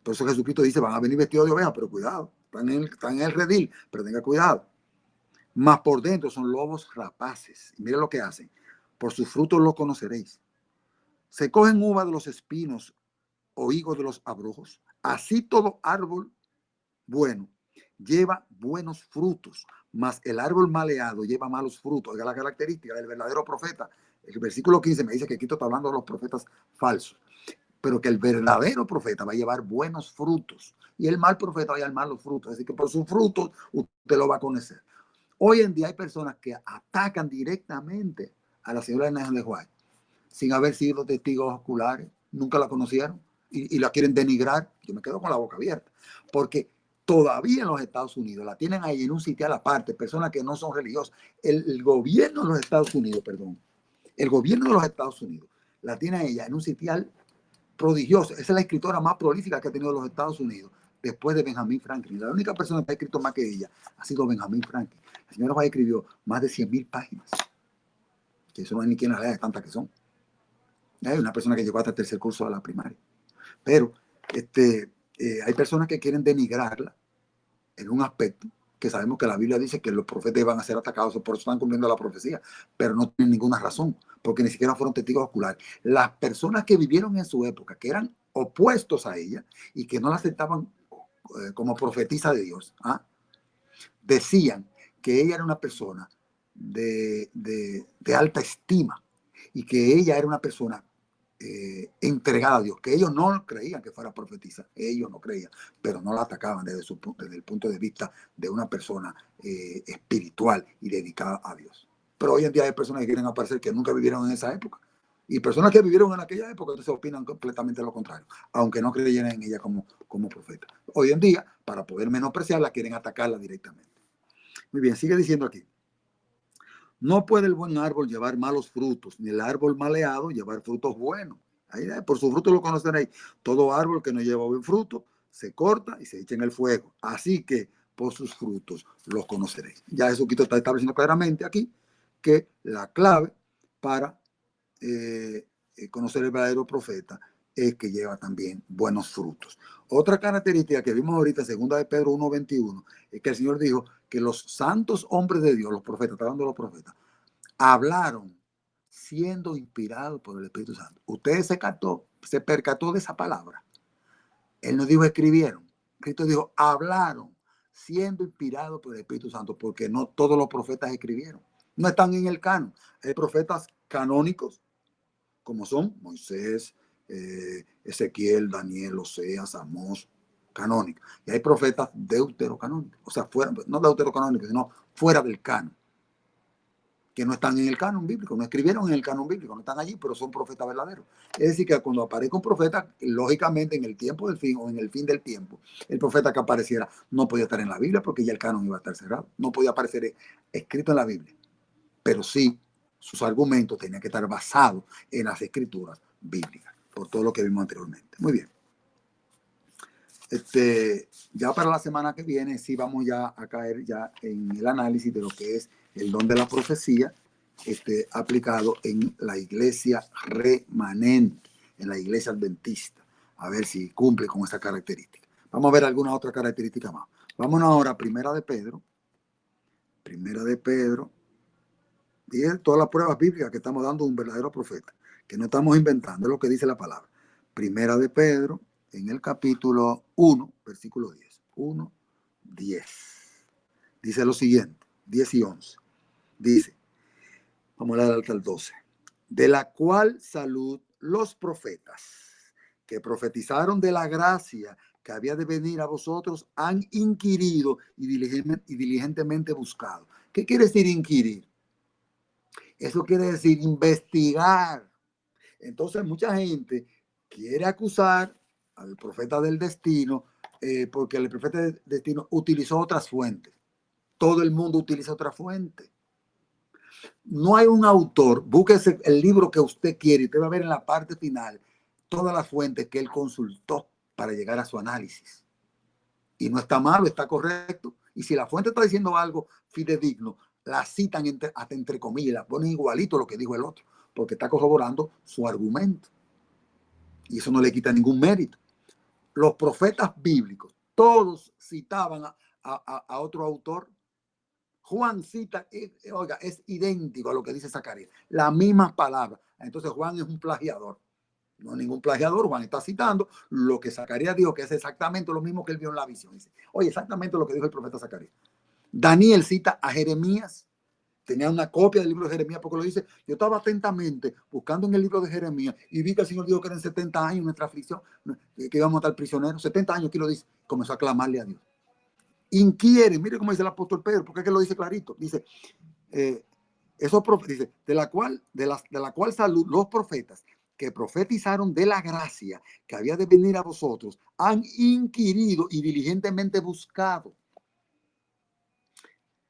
Por eso Jesucristo dice, van a venir vestidos de oveja, pero cuidado, están en el redil, pero tenga cuidado. Más por dentro son lobos rapaces. Y mire lo que hacen. Por sus frutos los conoceréis. Se cogen uvas de los espinos o higos de los abrojos. Así todo árbol bueno lleva buenos frutos, mas el árbol maleado lleva malos frutos. Es la característica del verdadero profeta. El versículo 15 me dice que aquí está hablando de los profetas falsos, pero que el verdadero profeta va a llevar buenos frutos y el mal profeta va a llevar malos frutos. Así que por sus frutos usted lo va a conocer. Hoy en día hay personas que atacan directamente a la señora Elena de White sin haber sido testigos oculares, nunca la conocieron y la quieren denigrar. Yo me quedo con la boca abierta, porque todavía en los Estados Unidos la tienen ahí en un sitial aparte, personas que no son religiosas. El gobierno de los Estados Unidos, el gobierno de los Estados Unidos la tiene a ella en un sitial prodigioso. Esa es la escritora más prolífica que ha tenido los Estados Unidos después de Benjamin Franklin. La única persona que ha escrito más que ella ha sido Benjamin Franklin. La señora White escribió más de 100,000 páginas, que eso no hay ni quien las lea de tantas que son. Hay una persona que llegó hasta el tercer curso de la primaria. Pero hay personas que quieren denigrarla en un aspecto que sabemos que la Biblia dice que los profetas iban a ser atacados, por eso están cumpliendo la profecía, pero no tienen ninguna razón, porque ni siquiera fueron testigos oculares. Las personas que vivieron en su época, que eran opuestos a ella y que no la aceptaban como profetisa de Dios, ¿ah? Decían que ella era una persona de alta estima y que ella era una persona entregada a Dios, que ellos no creían que fuera profetisa, ellos no creían, pero no la atacaban desde el punto de vista de una persona espiritual y dedicada a Dios. Pero hoy en día hay personas que quieren aparecer que nunca vivieron en esa época, y personas que vivieron en aquella época entonces opinan completamente lo contrario, aunque no creyeran en ella como profeta. Hoy en día, para poder menospreciarla, quieren atacarla directamente. Muy bien, sigue diciendo aquí. No puede el buen árbol llevar malos frutos, ni el árbol maleado llevar frutos buenos. Ahí, por su fruto lo conoceréis. Todo árbol que no lleva buen fruto se corta y se echa en el fuego. Así que por sus frutos los conoceréis. Ya Jesucristo está estableciendo claramente aquí que la clave para conocer el verdadero profeta es que lleva también buenos frutos. Otra característica que vimos ahorita en 2 de Pedro 1:21 es que el Señor dijo que los santos hombres de Dios, los profetas, está hablando de los profetas, hablaron siendo inspirados por el Espíritu Santo. Usted se percató de esa palabra. Él no dijo escribieron. Cristo dijo hablaron siendo inspirados por el Espíritu Santo, porque no todos los profetas escribieron. No están en el canon. Hay profetas canónicos, como son Moisés, Ezequiel, Daniel, Oseas, Amós, canónicos. Y hay profetas deuterocanónicos, o sea, fuera, no deuterocanónicos, sino fuera del canon, que no están en el canon bíblico, no escribieron en el canon bíblico, no están allí, pero son profetas verdaderos. Es decir, que cuando aparezca un profeta, lógicamente en el tiempo del fin o en el fin del tiempo, el profeta que apareciera no podía estar en la Biblia porque ya el canon iba a estar cerrado, no podía aparecer escrito en la Biblia, pero sí sus argumentos tenían que estar basados en las escrituras bíblicas, por todo lo que vimos anteriormente. Muy bien. Ya para la semana que viene sí vamos ya a caer ya en el análisis de lo que es el don de la profecía aplicado en la iglesia remanente, en la iglesia adventista, a ver si cumple con esa característica. Vamos a ver alguna otra característica más. Vámonos ahora a Primera de Pedro, y es todas las pruebas bíblicas que estamos dando de un verdadero profeta, que no estamos inventando, es lo que dice la palabra. Primera de Pedro, en el capítulo 1, versículo 10. 1, 10. Dice lo siguiente, 10 y 11. Dice, vamos a leer hasta el 12. De la cual salud los profetas que profetizaron de la gracia que había de venir a vosotros han inquirido y diligentemente buscado. ¿Qué quiere decir inquirir? Eso quiere decir investigar. Entonces mucha gente quiere acusar al profeta del destino porque el profeta del destino utilizó otras fuentes. Todo el mundo utiliza otra fuente. No hay un autor, búsquese el libro que usted quiere y usted va a ver en la parte final todas las fuentes que él consultó para llegar a su análisis. Y no está malo, está correcto. Y si la fuente está diciendo algo fidedigno, la citan hasta entre comillas, la ponen igualito a lo que dijo el otro, porque está corroborando su argumento. Y eso no le quita ningún mérito. Los profetas bíblicos, todos citaban a otro autor. Juan cita, oiga, es idéntico a lo que dice Zacarías, las mismas palabras. Entonces Juan es un plagiador. No es ningún plagiador, Juan está citando lo que Zacarías dijo, que es exactamente lo mismo que él vio en la visión. Dice, oye, exactamente lo que dijo el profeta Zacarías. Daniel cita a Jeremías, tenía una copia del libro de Jeremías, porque lo dice, yo estaba atentamente buscando en el libro de Jeremías y vi que el Señor dijo que eran 70 años nuestra aflicción, que íbamos a estar prisioneros, 70 años, aquí lo dice, comenzó a clamarle a Dios. Inquiere, mire cómo dice el apóstol Pedro, porque es que lo dice clarito, dice, dice, de la cual salud los profetas que profetizaron de la gracia que había de venir a vosotros han inquirido y diligentemente buscado.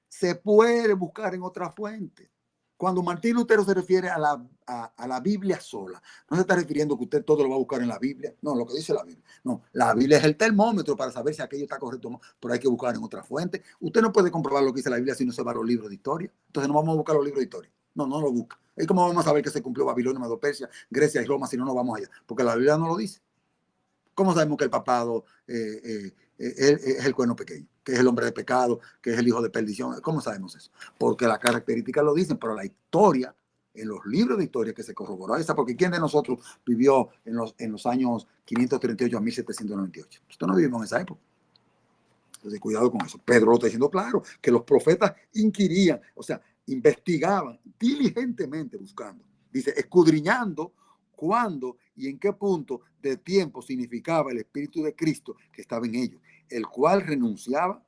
Se puede buscar en otra fuente. Cuando Martín Lutero se refiere a la Biblia sola, no se está refiriendo que usted todo lo va a buscar en la Biblia. No, lo que dice la Biblia. No, la Biblia es el termómetro para saber si aquello está correcto o no, pero hay que buscar en otra fuente. Usted no puede comprobar lo que dice la Biblia si no se va a los libros de historia. Entonces no vamos a buscar los libros de historia. No, no lo busca. ¿Y cómo vamos a saber que se cumplió Babilonia, Medo Persia, Grecia y Roma si no nos vamos allá? Porque la Biblia no lo dice. ¿Cómo sabemos que el papado él es el cuerno pequeño, que es el hombre de pecado, que es el hijo de perdición. ¿Cómo sabemos eso? Porque las características lo dicen, pero la historia, en los libros de historia que se corroboró esa, porque ¿quién de nosotros vivió en los años 538 a 1798? Nosotros no vivimos en esa época. Entonces, cuidado con eso. Pedro lo está diciendo claro, que los profetas inquirían, o sea, investigaban diligentemente buscando. Dice, escudriñando cuándo y en qué punto de tiempo significaba el Espíritu de Cristo que estaba en ellos, el cual renunciaba,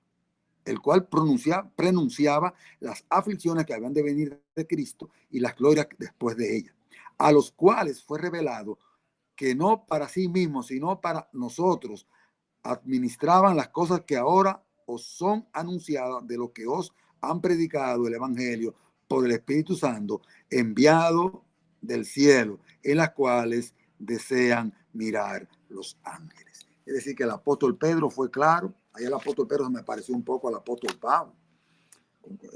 el cual pronunciaba las aflicciones que habían de venir de Cristo y las glorias después de ellas, a los cuales fue revelado que no para sí mismos, sino para nosotros, administraban las cosas que ahora os son anunciadas de lo que os han predicado el Evangelio por el Espíritu Santo enviado del cielo, en las cuales desean mirar los ángeles. Es decir, que el apóstol Pedro fue claro. Ahí el apóstol Pedro se me pareció un poco al apóstol Pablo.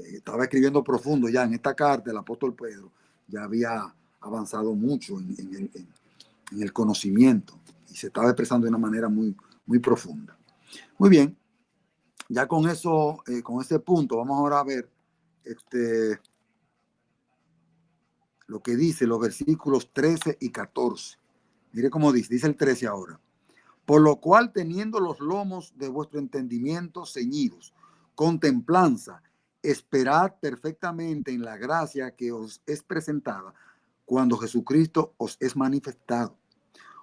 Estaba escribiendo profundo ya en esta carta. El apóstol Pedro ya había avanzado mucho en el conocimiento y se estaba expresando de una manera muy profunda. Muy bien, ya con eso, con ese punto, vamos ahora a ver lo que dice los versículos 13 y 14. Mire cómo dice el 13 ahora. Por lo cual, teniendo los lomos de vuestro entendimiento ceñidos, con templanza, esperad perfectamente en la gracia que os es presentada cuando Jesucristo os es manifestado.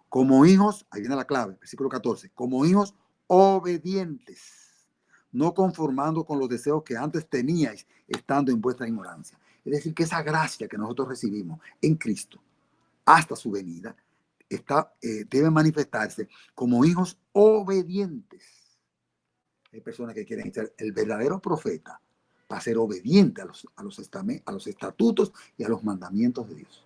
Como hijos, ahí viene la clave, versículo 14, como hijos obedientes, no conformando con los deseos que antes teníais estando en vuestra ignorancia. Es decir, que esa gracia que nosotros recibimos en Cristo hasta su venida debe manifestarse como hijos obedientes. Hay personas que quieren ser el verdadero profeta para ser obediente a los estatutos y a los mandamientos de Dios.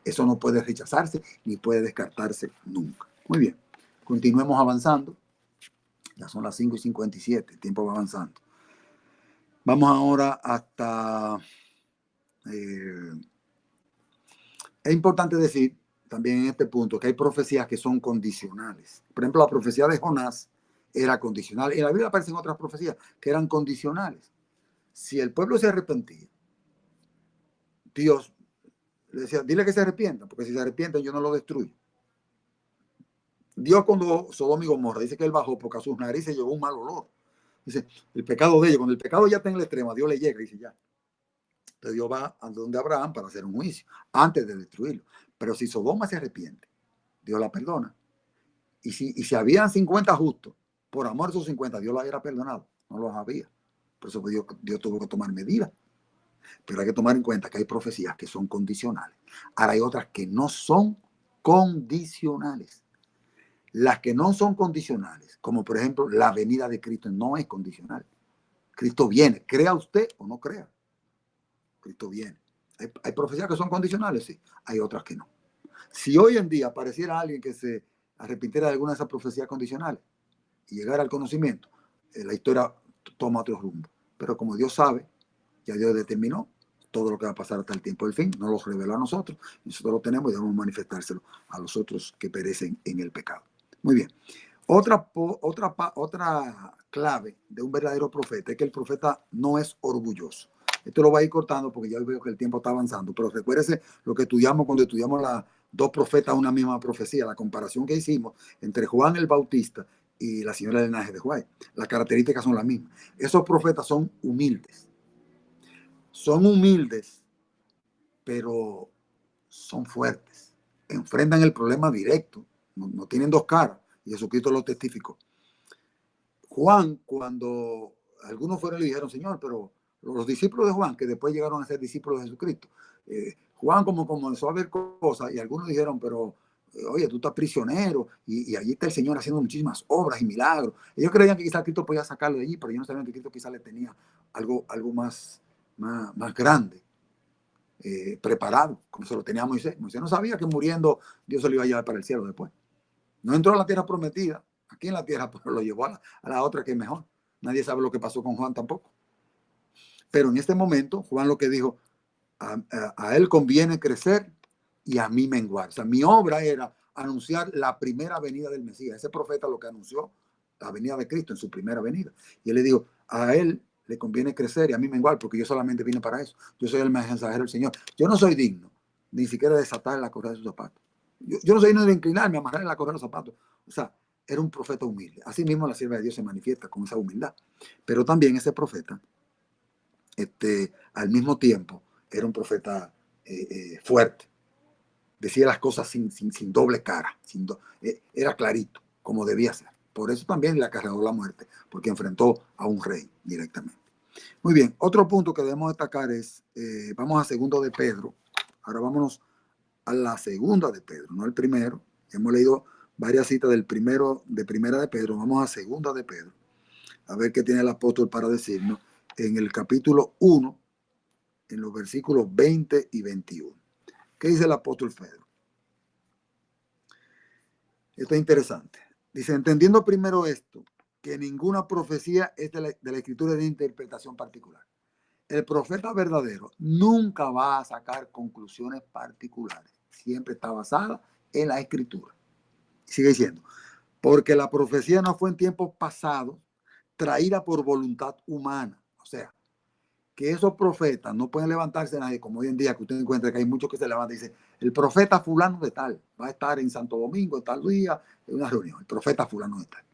Eso no puede rechazarse ni puede descartarse nunca. Muy bien, continuemos avanzando. Ya son las 5:57, el tiempo va avanzando. Vamos ahora hasta... es importante decir también en este punto que hay profecías que son condicionales. Por ejemplo, la profecía de Jonás era condicional. En la Biblia aparecen otras profecías que eran condicionales. Si el pueblo se arrepentía, Dios le decía, dile que se arrepienta, porque si se arrepienten yo no lo destruyo. Dios cuando Sodoma y Gomorra dice que él bajó porque a sus narices llegó un mal olor. Dice, el pecado de ellos, cuando el pecado ya está en el extremo, a Dios le llega y dice ya. Entonces Dios va a donde Abraham para hacer un juicio antes de destruirlo. Pero si Sodoma se arrepiente, Dios la perdona. Y si habían 50 justos, por amor a esos 50, Dios los hubiera perdonado. No los había. Por eso Dios tuvo que tomar medidas. Pero hay que tomar en cuenta que hay profecías que son condicionales. Ahora hay otras que no son condicionales. Las que no son condicionales, como por ejemplo la venida de Cristo, no es condicional. Cristo viene, crea usted o no crea. Cristo viene. Hay profecías que son condicionales, sí. Hay otras que no. Si hoy en día apareciera alguien que se arrepintiera de alguna de esas profecías condicionales y llegara al conocimiento, la historia toma otro rumbo. Pero como Dios sabe, ya Dios determinó todo lo que va a pasar hasta el tiempo del fin, nos lo reveló a nosotros, nosotros lo tenemos y debemos manifestárselo a los otros que perecen en el pecado. Muy bien. Otra clave de un verdadero profeta es que el profeta no es orgulloso. Esto lo voy a ir cortando porque ya veo que el tiempo está avanzando, pero recuérdese lo que estudiamos cuando estudiamos las dos profetas, una misma profecía, la comparación que hicimos entre Juan el Bautista y la señora del linaje de Juárez. Las características son las mismas. Esos profetas son humildes. Son humildes, pero son fuertes. Enfrentan el problema directo. No tienen dos caras. Y Jesucristo lo testificó. Juan, cuando algunos fueron y le dijeron, Señor, pero los discípulos de Juan, que después llegaron a ser discípulos de Jesucristo, Juan como comenzó a ver cosas y algunos dijeron, pero oye, tú estás prisionero y allí está el Señor haciendo muchísimas obras y milagros. Ellos creían que quizás Cristo podía sacarlo de allí, pero ellos no sabían que Cristo quizás le tenía algo más grande. Preparado, como se lo tenía Moisés. Moisés no sabía que muriendo Dios se lo iba a llevar para el cielo después. No entró a la tierra prometida, aquí en la tierra, pero lo llevó a la otra que es mejor. Nadie sabe lo que pasó con Juan tampoco. Pero en este momento, Juan lo que dijo, a él conviene crecer y a mí menguar. O sea, mi obra era anunciar la primera venida del Mesías. Ese profeta lo que anunció la venida de Cristo, en su primera venida. Y él le dijo, a él le conviene crecer y a mí menguar, porque yo solamente vine para eso. Yo soy el mensajero del Señor. Yo no soy digno ni siquiera de desatar la correa de sus zapatos. Yo no soy digno de inclinarme, amarrar la correa de los zapatos. O sea, era un profeta humilde. Así mismo la sierva de Dios se manifiesta con esa humildad. Pero también ese profeta, al mismo tiempo, era un profeta fuerte. Decía las cosas sin doble cara. Era clarito, como debía ser. Por eso también le acarreó la muerte, porque enfrentó a un rey directamente. Muy bien, otro punto que debemos destacar es, vamos a segundo de Pedro. Ahora vámonos a la segunda de Pedro, no el primero. Hemos leído varias citas del primero, de primera de Pedro. Vamos a segunda de Pedro. A ver qué tiene el apóstol para decirnos en el capítulo 1, en los versículos 20 y 21. ¿Qué dice el apóstol Pedro? Esto es interesante. Dice, entendiendo primero esto, que ninguna profecía es de la escritura de interpretación particular. El profeta verdadero nunca va a sacar conclusiones particulares. Siempre está basada en la escritura. Sigue diciendo, porque la profecía no fue en tiempos pasados traída por voluntad humana. O sea, que esos profetas no pueden levantarse nadie, como hoy en día que usted encuentra que hay muchos que se levantan y dicen, el profeta fulano de tal va a estar en Santo Domingo en tal día en una reunión. El profeta fulano de tal.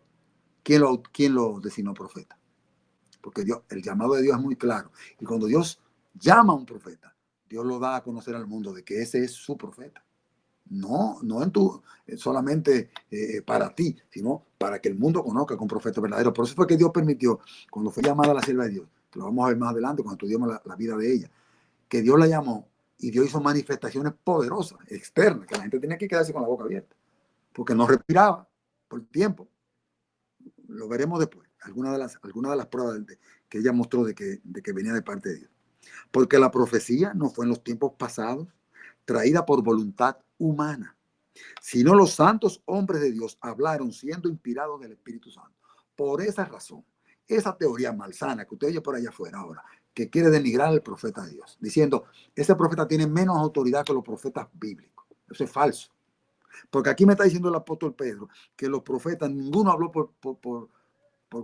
¿Quién lo designó profeta? Porque Dios, el llamado de Dios es muy claro. Y cuando Dios llama a un profeta, Dios lo da a conocer al mundo de que ese es su profeta. No, no en tu, solamente para ti, sino para que el mundo conozca con profeta verdadero. Por eso fue que Dios permitió, cuando fue llamada la sierva de Dios, que lo vamos a ver más adelante cuando estudiemos la vida de ella, que Dios la llamó y Dios hizo manifestaciones poderosas, externas, que la gente tenía que quedarse con la boca abierta, porque no respiraba por tiempo. Lo veremos después, algunas de las pruebas que ella mostró de que venía de parte de Dios. Porque la profecía no fue en los tiempos pasados traída por voluntad humana, sino los santos hombres de Dios hablaron siendo inspirados del Espíritu Santo. Por esa razón, esa teoría malsana que usted oye por allá afuera ahora, que quiere denigrar al profeta de Dios, diciendo, ese profeta tiene menos autoridad que los profetas bíblicos. Eso es falso. Porque aquí me está diciendo el apóstol Pedro que los profetas, ninguno habló por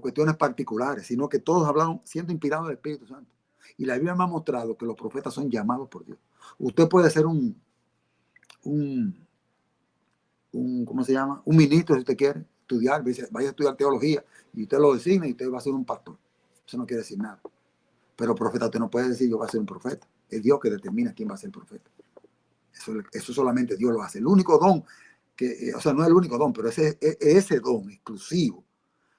cuestiones particulares, sino que todos hablaron siendo inspirados del Espíritu Santo. Y la Biblia me ha mostrado que los profetas son llamados por Dios. Usted puede ser un ¿cómo se llama? Un ministro, si usted quiere estudiar, vaya a estudiar teología y usted lo designa y usted va a ser un pastor. Eso no quiere decir nada. Pero profeta, usted no puede decir yo voy a ser un profeta. Es Dios que determina quién va a ser profeta. Eso solamente Dios lo hace. El único don, o sea, no es el único don, pero ese don exclusivo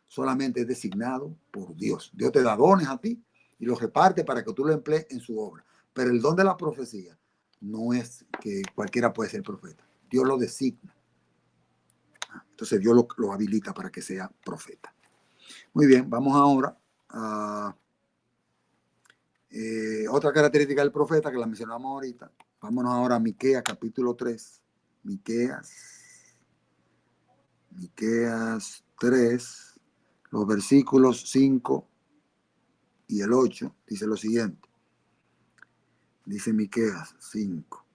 solamente es designado por Dios. Dios te da dones a ti y los reparte para que tú lo emplees en su obra. Pero el don de la profecía no es que cualquiera puede ser profeta. Dios lo designa. Entonces Dios lo habilita para que sea profeta. Muy bien, vamos ahora a otra característica del profeta que la mencionamos ahorita. Vámonos ahora a Miqueas capítulo 3. Miqueas 3, los versículos 5 y el 8, dice lo siguiente. Dice Miqueas 5.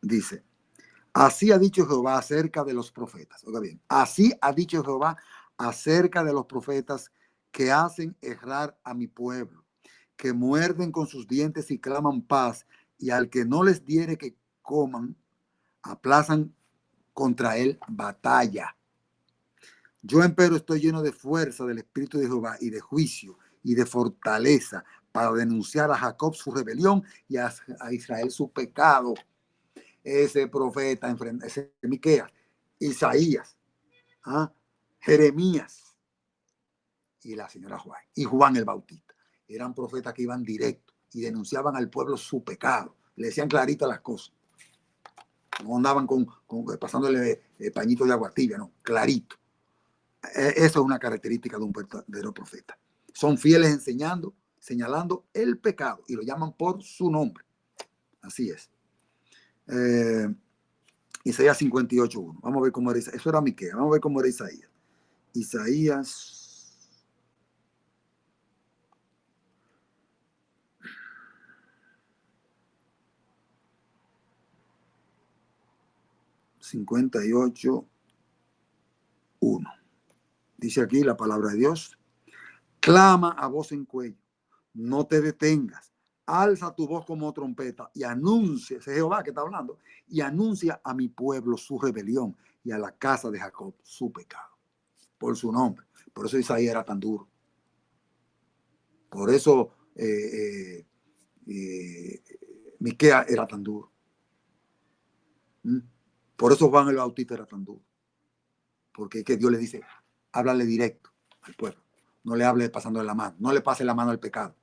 Dice, así ha dicho Jehová acerca de los profetas. Oiga bien, así ha dicho Jehová acerca de los profetas que hacen errar a mi pueblo, que muerden con sus dientes y claman paz, y al que no les diere que coman, aplazan contra él batalla. Yo empero estoy lleno de fuerza del Espíritu de Jehová y de juicio y de fortaleza para denunciar a Jacob su rebelión y a Israel su pecado. Ese profeta, ese Miqueas, Isaías, ¿ah? Jeremías y la señora Juan, y Juan el Bautista. Eran profetas que iban directo y denunciaban al pueblo su pecado. Le decían claritas las cosas. No andaban pasándole pañitos de agua tibia, no, clarito. Eso es una característica de un verdadero profeta. Son fieles enseñando, señalando el pecado y lo llaman por su nombre. Así es. Isaías 58:1. Vamos a ver cómo era Isaías. Eso era Miqueas. Vamos a ver cómo era Isaías. Isaías 58. Dice aquí la palabra de Dios: clama a voz en cuello, no te detengas, alza tu voz como trompeta y anuncia, es Jehová que está hablando, y anuncia a mi pueblo su rebelión y a la casa de Jacob su pecado, por su nombre. Por eso Isaías era tan duro. Por eso Miqueas era tan duro. Por eso Juan el Bautista era tan duro. Porque es que Dios le dice, háblale directo al pueblo. No le hable pasando la mano. No le pase la mano al pecado.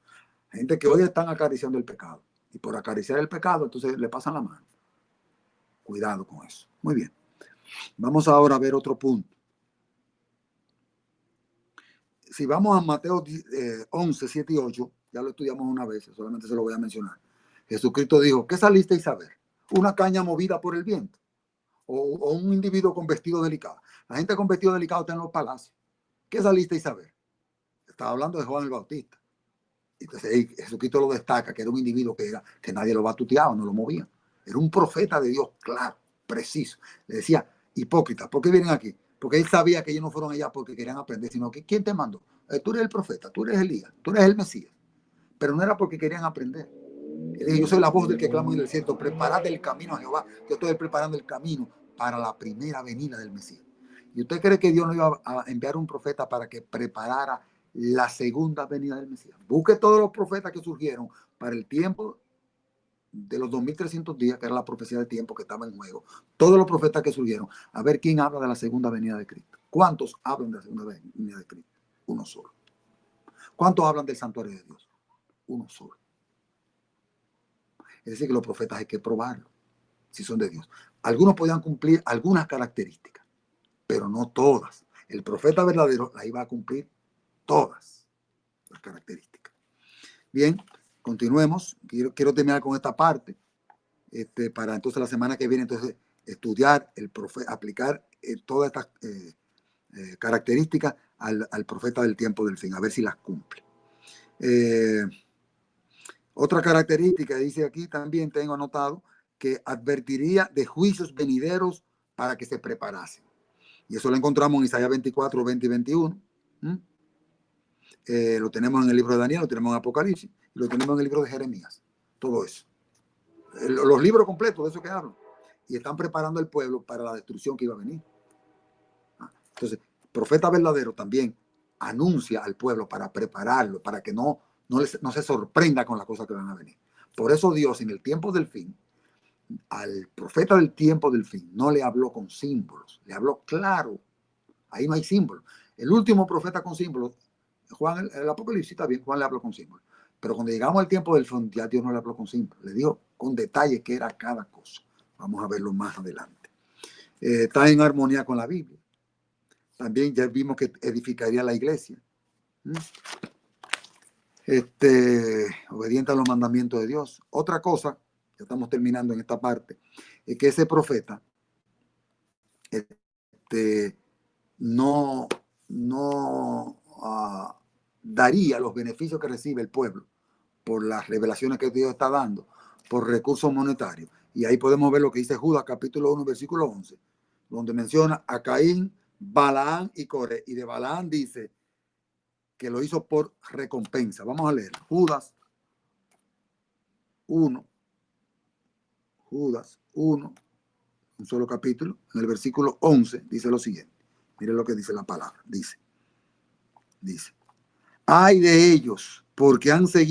Gente que hoy están acariciando el pecado. Y por acariciar el pecado, entonces le pasan la mano. Cuidado con eso. Muy bien. Vamos ahora a ver otro punto. Si vamos a Mateo 11, 7 y 8, ya lo estudiamos una vez, solamente se lo voy a mencionar. Jesucristo dijo, ¿qué salisteis a ver? ¿Una caña movida por el viento? ¿O un individuo con vestido delicado? La gente con vestido delicado está en los palacios. ¿Qué salisteis a ver? Estaba hablando de Juan el Bautista. Entonces Jesucristo lo destaca, que era un individuo que nadie lo batuteaba, no lo movía. Era un profeta de Dios, claro, preciso. Le decía, hipócritas, ¿por qué vienen aquí? Porque él sabía que ellos no fueron allá porque querían aprender, sino que ¿quién te mandó? Tú eres el profeta, tú eres Elías, tú eres el Mesías. Pero no era porque querían aprender. Él dijo, yo soy la voz del que clama en el desierto, preparad el camino a Jehová. Yo estoy preparando el camino para la primera venida del Mesías. ¿Y usted cree que Dios no iba a enviar un profeta para que preparara la segunda venida del Mesías? Busque todos los profetas que surgieron para el tiempo de los 2300 días, que era la profecía del tiempo que estaba en juego. Todos los profetas que surgieron, a ver quién habla de la segunda venida de Cristo. ¿Cuántos hablan de la segunda venida de Cristo? Uno solo. ¿Cuántos hablan del santuario de Dios? Uno solo. Es decir, que los profetas hay que probarlo, si son de Dios. Algunos podían cumplir algunas características, pero no todas. El profeta verdadero la iba a cumplir todas las características. Bien, continuemos. Quiero terminar con esta parte, para entonces la semana que viene entonces estudiar el profeta, aplicar todas estas características al profeta del tiempo del fin, a ver si las cumple. Otra característica, dice aquí también, tengo anotado, que advertiría de juicios venideros para que se preparasen. Y eso lo encontramos en Isaías 24, 20 y 21. Lo tenemos en el libro de Daniel, lo tenemos en Apocalipsis, y lo tenemos en el libro de Jeremías. Todo eso. Los libros completos de eso que hablo. Y están preparando al pueblo para la destrucción que iba a venir. Entonces, el profeta verdadero también anuncia al pueblo para prepararlo, para que no se sorprenda con las cosas que van a venir. Por eso Dios, en el tiempo del fin, al profeta del tiempo del fin, no le habló con símbolos, le habló claro. Ahí no hay símbolos. El último profeta con símbolos, Juan, el Apocalipsis está bien, Juan le habló con símbolos. Pero cuando llegamos al tiempo del fin, ya Dios no le habló con símbolos, le dijo con detalle qué era cada cosa. Vamos a verlo más adelante. Está en armonía con la Biblia. También ya vimos que edificaría la iglesia. Obediente a los mandamientos de Dios. Otra cosa, ya estamos terminando en esta parte, es que ese profeta no daría los beneficios que recibe el pueblo por las revelaciones que Dios está dando, por recursos monetarios. Y ahí podemos ver lo que dice Judas, capítulo 1, versículo 11, donde menciona a Caín, Balaán y Coré. Y de Balaán dice que lo hizo por recompensa. Vamos a leer Judas 1, un solo capítulo, en el versículo 11, dice lo siguiente. Mire lo que dice la palabra. Dice, ay de ellos, porque han seguido